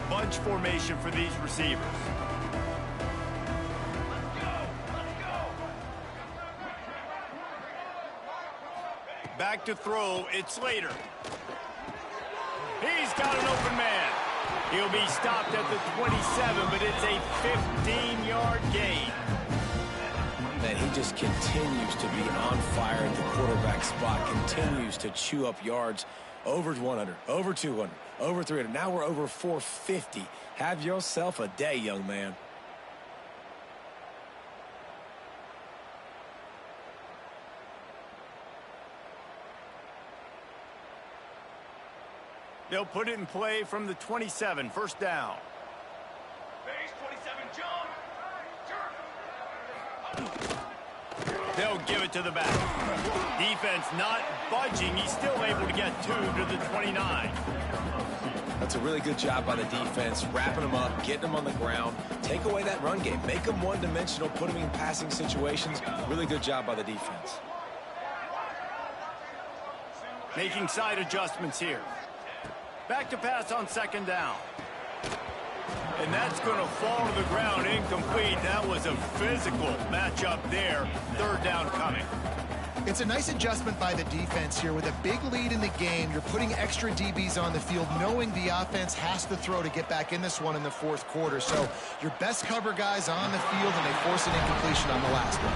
Bunch formation for these receivers. Back to throw, it's Slater. He's got an open man. He'll be stopped at the 27, but it's a 15-yard gain. Man, he just continues to be on fire at the quarterback spot, continues to chew up yards. Over 100, over 200, over 300. Now we're over 450. Have yourself a day, young man. They'll put it in play from the 27, first down. Base 27, jump. They'll give it to the back. Defense not budging. He's still able to get 2 to the 29. That's a really good job by the defense, wrapping them up, getting them on the ground. Take away that run game. Make them one-dimensional, put them in passing situations. Really good job by the defense. Making side adjustments here. Back to pass on second down. And that's going to fall to the ground incomplete. That was a physical matchup there. Third down coming. It's a nice adjustment by the defense here. With a big lead in the game, you're putting extra DBs on the field, knowing the offense has to throw to get back in this one in the fourth quarter. So your best cover guys on the field, and they force an incompletion on the last one.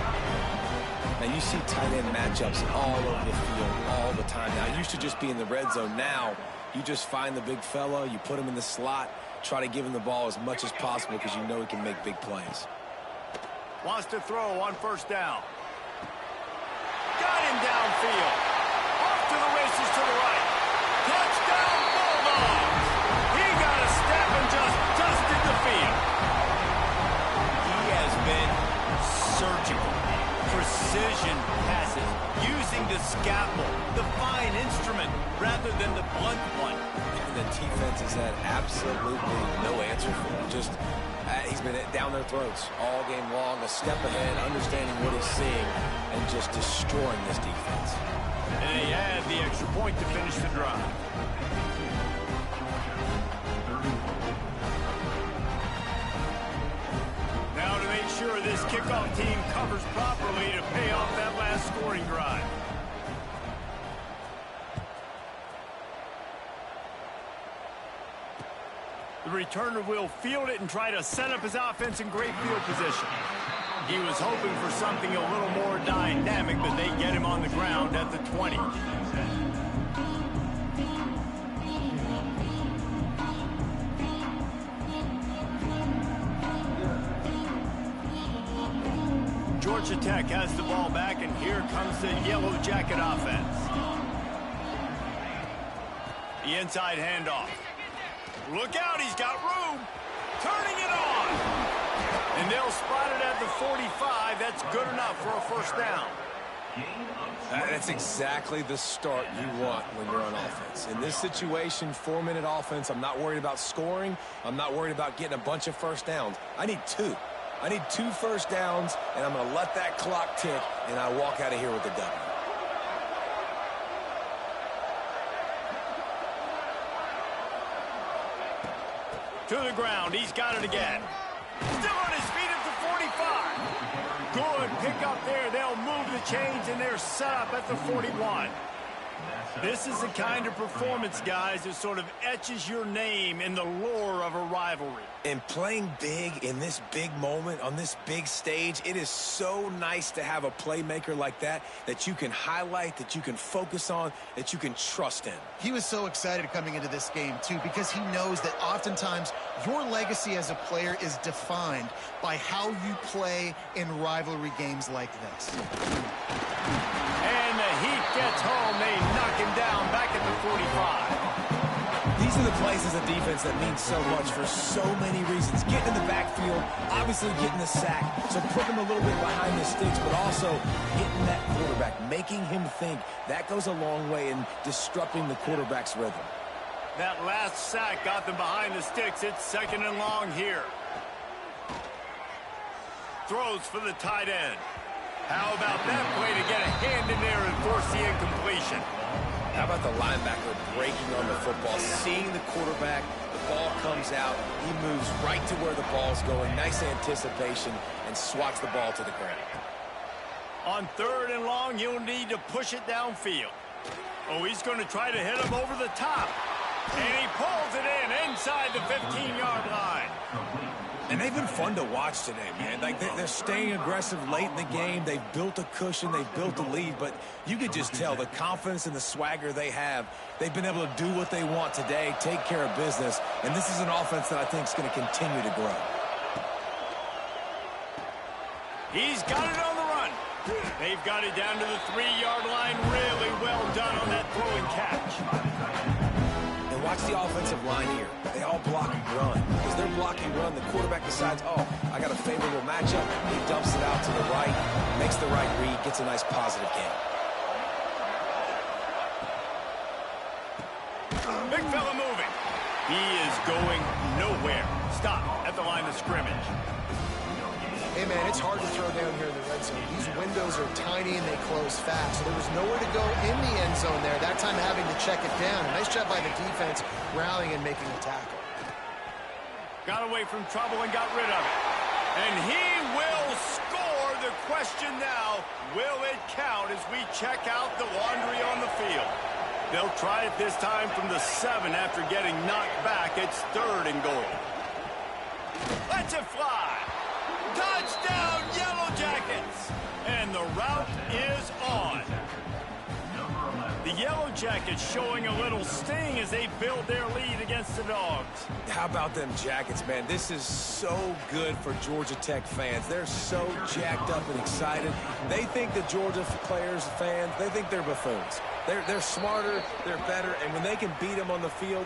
Now, you see tight end matchups all over the field all the time. Now, it used to just be in the red zone. Now, you just find the big fella, you put him in the slot, try to give him the ball as much as possible because you know he can make big plays. Wants to throw on first down. Got him downfield. Off to the races to the right. Touchdown, Bulldogs! He got a step and just dusted the field. He has been surgical. Precision passes, using the scalpel, the fine instrument, rather than the blunt one. And the defense has had absolutely no answer for him. Just, he's been down their throats all game long, a step ahead, understanding what he's seeing, and just destroying this defense. And they add the extra point to finish the drive. Now to make sure this kickoff team covers properly to pay off that last scoring drive. The returner will field it and try to set up his offense in great field position. He was hoping for something a little more dynamic, but they get him on the ground at the 20. Georgia Tech has the ball back, and here comes the Yellow Jacket offense. The inside handoff. Look out, he's got room. Turning it on. And they'll spot it at the 45. That's good enough for a first down. That's exactly the start you want when you're on offense. In this situation, 4-minute offense, I'm not worried about scoring. I'm not worried about getting a bunch of first downs. I need 2. I need 2 first downs, and I'm going to let that clock tick, and I walk out of here with the W. To the ground. He's got it again. Still on his feet at the 45. Good pick up there. They'll move the chains, and they're set up at the 41. This is the kind of performance, guys, that sort of etches your name in the lore of a rivalry. And playing big in this big moment, on this big stage, it is so nice to have a playmaker like that you can highlight, that you can focus on, that you can trust in. He was so excited coming into this game, too, because he knows that oftentimes your legacy as a player is defined by how you play in rivalry games like this. And the Heat gets home. They knock him down back at the 45. These are the plays as a defense that mean so much for so many reasons. Getting in the backfield, obviously getting the sack, so putting him a little bit behind the sticks, but also hitting that quarterback, making him think. That goes a long way in disrupting the quarterback's rhythm. That last sack got them behind the sticks. It's 2nd and long here. Throws for the tight end. How about that play to get a hand in there and force the incompletion? How about the linebacker breaking on the football, seeing the quarterback, the ball comes out, he moves right to where the ball's going, nice anticipation, and swats the ball to the ground. On 3rd and long, you'll need to push it downfield. Oh, he's going to try to hit him over the top. And he pulls it in inside the 15-yard line. And they've been fun to watch today, man. Like, they're staying aggressive late in the game. They've built a cushion. They've built a lead. But you could just tell the confidence and the swagger they have. They've been able to do what they want today, take care of business. And this is an offense that I think is going to continue to grow. He's got it on the run. They've got it down to the 3-yard line. Really well done on that throw and catch. Watch the offensive line here. They all block and run. As they're blocking run, the quarterback decides, oh, I got a favorable matchup. He dumps it out to the right, makes the right read, gets a nice positive gain. Big fella moving. He is going nowhere. Stop at the line of scrimmage. Hey, man, it's hard to throw down here in the red zone. These windows are tiny and they close fast, so there was nowhere to go in the end zone there. That time having to check it down. A nice job by the defense rallying and making a tackle. Got away from trouble and got rid of it. And he will score. The question now, will it count as we check out the laundry on the field? They'll try it this time from the 7 after getting knocked back. It's 3rd and goal. Let's it fly. Touchdown, Yellow Jackets! And the route is on. The Yellow Jackets showing a little sting as they build their lead against the Dogs. How about them Jackets, man? This is so good for Georgia Tech fans. They're so jacked up and excited. They think the Georgia players, fans, they think they're buffoons. They're smarter, they're better, and when they can beat them on the field,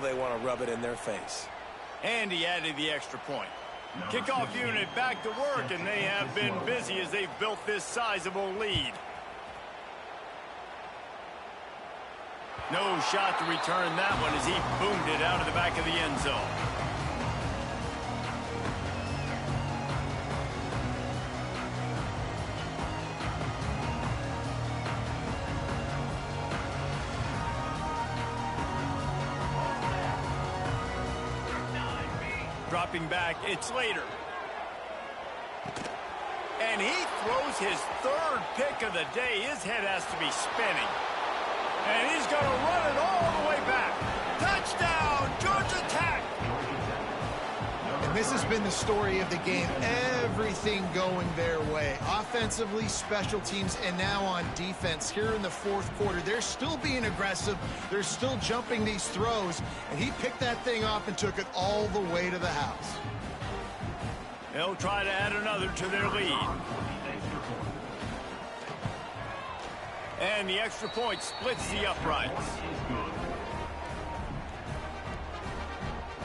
they want to rub it in their face. And he added the extra point. Kickoff unit back to work, and they have been busy as they've built this sizable lead. No shot to return that one as he boomed it out of the back of the end zone. Dropping back, it's Slater. And he throws his 3rd pick of the day. His head has to be spinning. And he's going to run it all the way back. Touchdown, Georgia Tech! And this has been the story of the game. Everything going their way. Offensively, special teams, and now on defense. Here in the 4th quarter, they're still being aggressive. They're still jumping these throws. And he picked that thing off and took it all the way to the house. They'll try to add another to their lead. And the extra point splits the uprights.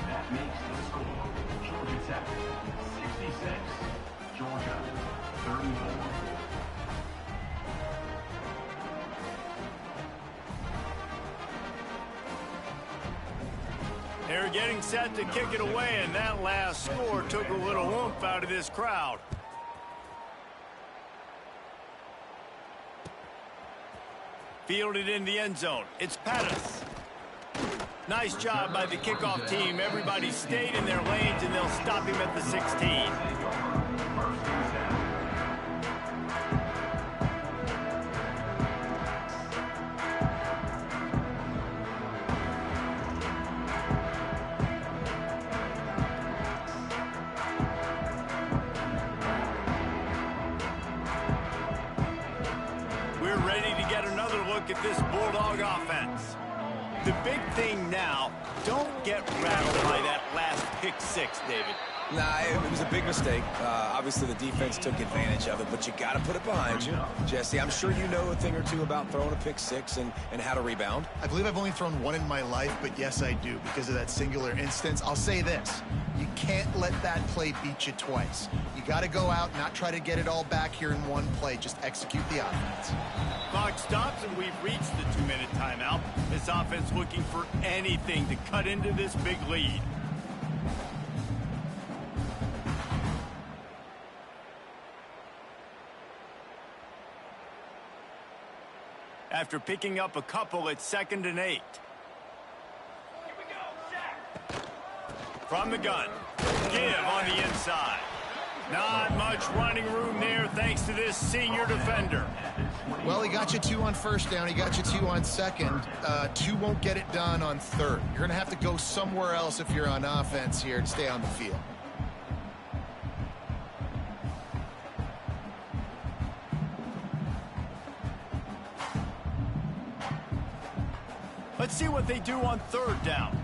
That makes the score Georgia Tech 66, Georgia 34. They're getting set to kick it away, and that last score took a little oomph out of this crowd. Fielded in the end zone. It's Pettis. Nice job by the kickoff team. Everybody stayed in their lanes, and they'll stop him at the 16. We're ready to get another look at this Bulldog offense. The big thing now, don't get rattled by that last pick six, David. Nah, it was a big mistake. Obviously, the defense took advantage of it, but you got to put it behind you. Jesse, I'm sure you know a thing or two about throwing a pick six and how to rebound. I believe I've only thrown one in my life, but yes, I do because of that singular instance. I'll say this. You can't let that play beat you twice. You got to go out, not try to get it all back here in one play. Just execute the offense. Clock stops, and we've reached the 2-minute timeout. This offense looking for anything to cut into this big lead. After picking up a couple, it's 2nd and 8. From the gun. Give on the inside. Not much running room there thanks to this senior defender. Well, he got you 2 on first down. He got you 2 on second. 2 won't get it done on third. You're going to have to go somewhere else if you're on offense here to stay on the field. Let's see what they do on 3rd down.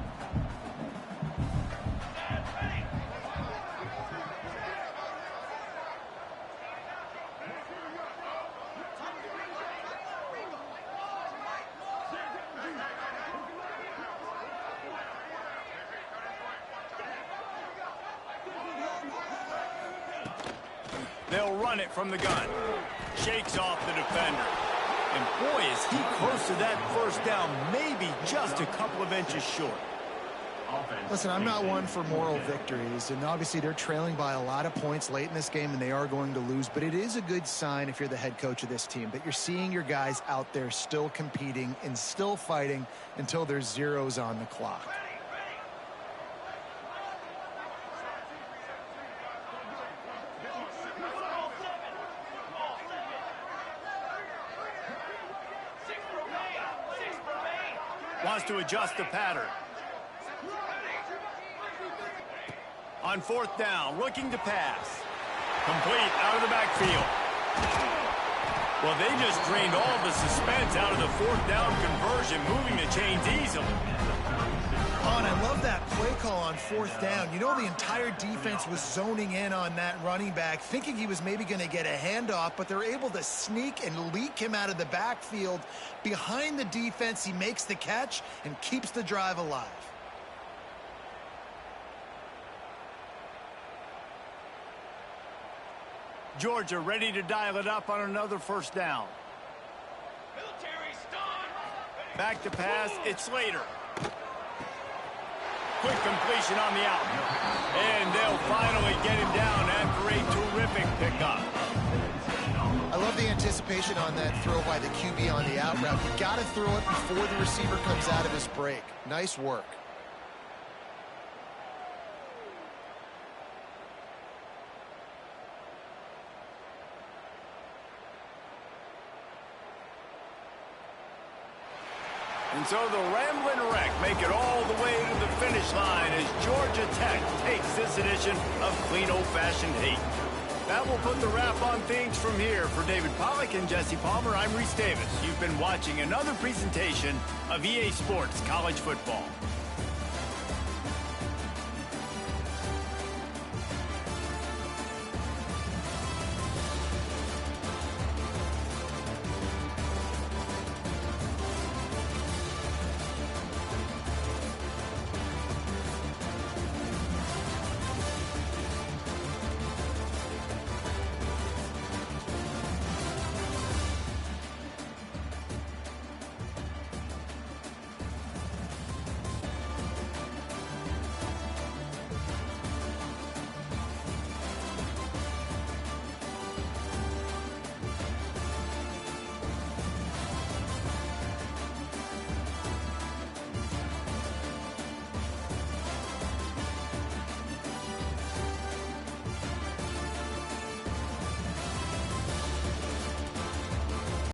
They'll run it from the gun. Shakes off the defender. And boy, is he close to that first down, maybe just a couple of inches short. Listen, I'm not one for moral victories, and obviously they're trailing by a lot of points late in this game, and they are going to lose, but it is a good sign if you're the head coach of this team that you're seeing your guys out there still competing and still fighting until there's zeros on the clock. Wants to adjust the pattern. On 4th down, looking to pass. Complete out of the backfield. Well, they just drained all the suspense out of the 4th down conversion, moving the chains easily. Oh, and I love that play call on 4th down. You know, the entire defense was zoning in on that running back, thinking he was maybe going to get a handoff, but they're able to sneak and leak him out of the backfield. Behind the defense, he makes the catch and keeps the drive alive. Georgia ready to dial it up on another 1st down. Back to pass, it's Slater. Quick completion on the out. And they'll finally get him down after a terrific pickup. I love the anticipation on that throw by the QB on the out route. You got to throw it before the receiver comes out of his break. Nice work. And so the Ramblin' Wreck make it all the way to the finish line as Georgia Tech takes this edition of Clean Old-Fashioned Hate. That will put the wrap on things from here. For David Pollack and Jesse Palmer, I'm Reese Davis. You've been watching another presentation of EA Sports College Football.